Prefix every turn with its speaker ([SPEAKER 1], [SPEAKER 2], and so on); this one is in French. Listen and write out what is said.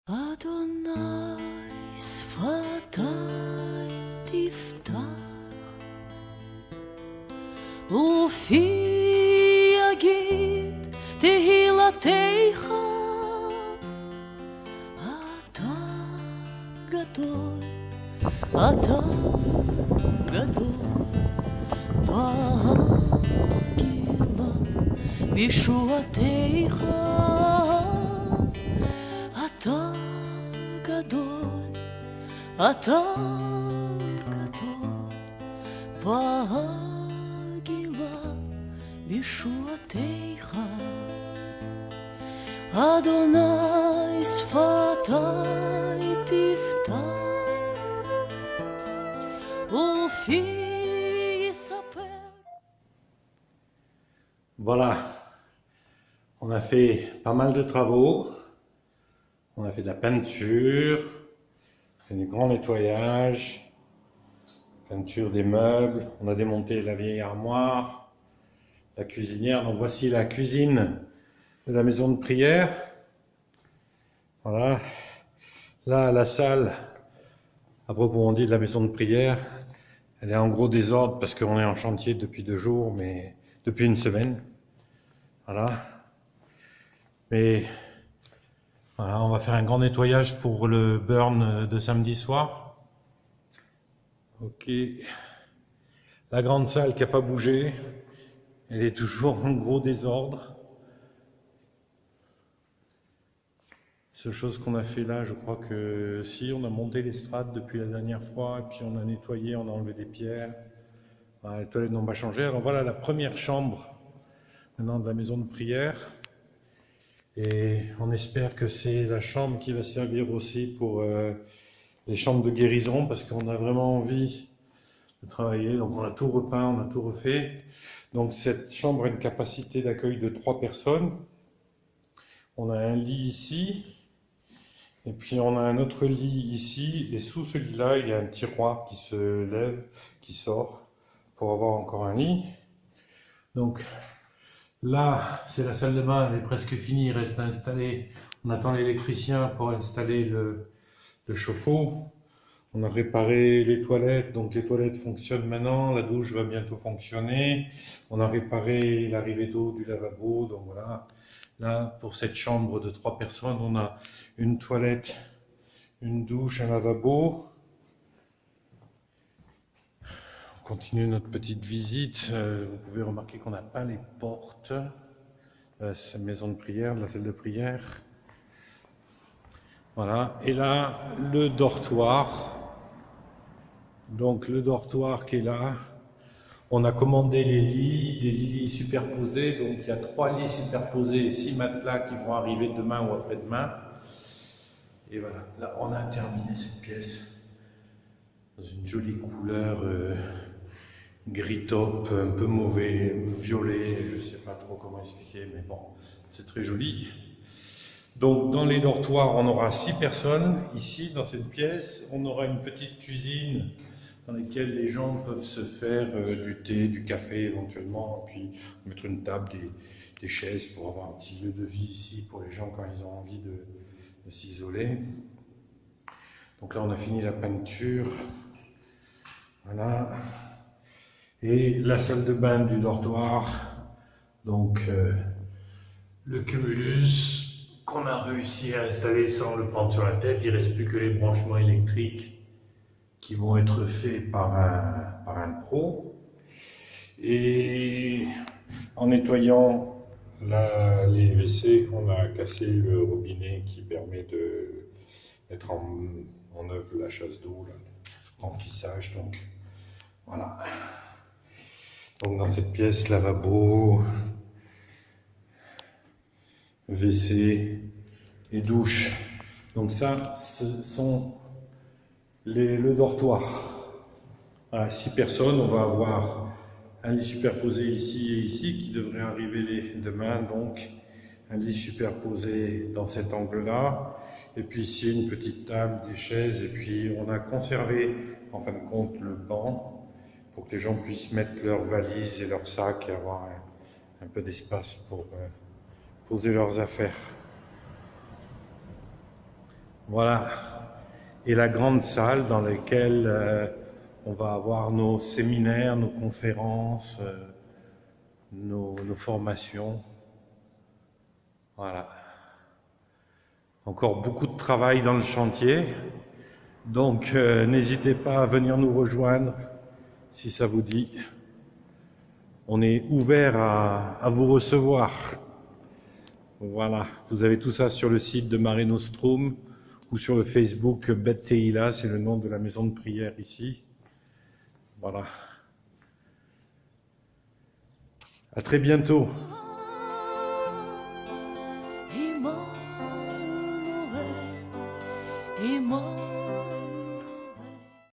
[SPEAKER 1] אדוני שפתי תפתח ופי יגיד תהילתך אתה גדול אתה גדול והגילה בישועתך אתה גדול אתה גדול והגילה בישועתך אדוני שפתי תפתח ופי יספר.
[SPEAKER 2] Voilà, on a fait pas mal de travaux, on a fait de la peinture, fait du grand nettoyage, peinture des meubles, on a démonté la vieille armoire, la cuisinière. Donc voici la cuisine de la maison de prière. Voilà, là la salle, à propos on dit de la maison de prière, elle est en gros désordre parce qu'on est en chantier depuis 2 jours, mais depuis une semaine. Voilà. Mais voilà, on va faire un grand nettoyage pour le burn de samedi soir. Ok. La grande salle qui n'a pas bougé, elle est toujours en gros désordre. Seule chose qu'on a fait là, je crois que si, on a monté l'estrade depuis la dernière fois, et puis on a nettoyé, on a enlevé des pierres. Voilà, les toilettes n'ont pas changé. Alors voilà la première chambre maintenant de la maison de prière. Et on espère que c'est la chambre qui va servir aussi pour les chambres de guérison, parce qu'on a vraiment envie de travailler. Donc on a tout repeint, on a tout refait. Donc cette chambre a une capacité d'accueil de 3 personnes. On a un lit ici. Et puis on a un autre lit ici, et sous ce lit-là, il y a un tiroir qui se lève, qui sort, pour avoir encore un lit. Donc là, c'est la salle de bain, elle est presque finie, il reste à installer. On attend l'électricien pour installer le chauffe-eau. On a réparé les toilettes, donc les toilettes fonctionnent maintenant, la douche va bientôt fonctionner. On a réparé l'arrivée d'eau du lavabo, donc voilà. Là, pour cette chambre de 3 personnes, on a une toilette, une douche, un lavabo. On continue notre petite visite. Vous pouvez remarquer qu'on n'a pas les portes de la maison de prière, de la salle de prière. Voilà. Et là, le dortoir. Donc le dortoir qui est là. On a commandé les lits, des lits superposés, donc il y a 3 lits superposés et 6 matelas qui vont arriver demain ou après-demain. Et voilà, là on a terminé cette pièce dans une jolie couleur gris taupe, un peu mauvais, violet, je ne sais pas trop comment expliquer, mais bon, c'est très joli. Donc dans les dortoirs, on aura 6 personnes ici dans cette pièce, on aura une petite cuisine dans lesquelles les gens peuvent se faire du thé, du café éventuellement, puis mettre une table, des chaises pour avoir un petit lieu de vie ici pour les gens quand ils ont envie de s'isoler. Donc là on a fini la peinture, voilà, et la salle de bain du dortoir, donc le cumulus qu'on a réussi à installer sans le prendre sur la tête. Il ne reste plus que les branchements électriques qui vont être faits par un pro. Et en nettoyant les WC, on a cassé le robinet qui permet de mettre en œuvre la chasse d'eau, le remplissage. Donc voilà. Donc dans cette pièce, lavabo, WC et douche. Donc ça, ce sont le dortoir. Voilà, 6 personnes, on va avoir un lit superposé ici et ici qui devrait arriver demain, donc un lit superposé dans cet angle-là, et puis ici une petite table, des chaises, et puis on a conservé en fin de compte le banc pour que les gens puissent mettre leurs valises et leurs sacs et avoir un peu d'espace pour poser leurs affaires. Voilà. Et la grande salle dans laquelle on va avoir nos séminaires, nos conférences, nos formations. Voilà. Encore beaucoup de travail dans le chantier. Donc n'hésitez pas à venir nous rejoindre si ça vous dit. On est ouvert à vous recevoir. Voilà, vous avez tout ça sur le site de Mare Nostrum ou sur le Facebook Bet Tehila, c'est le nom de la maison de prière ici. Voilà. À très bientôt.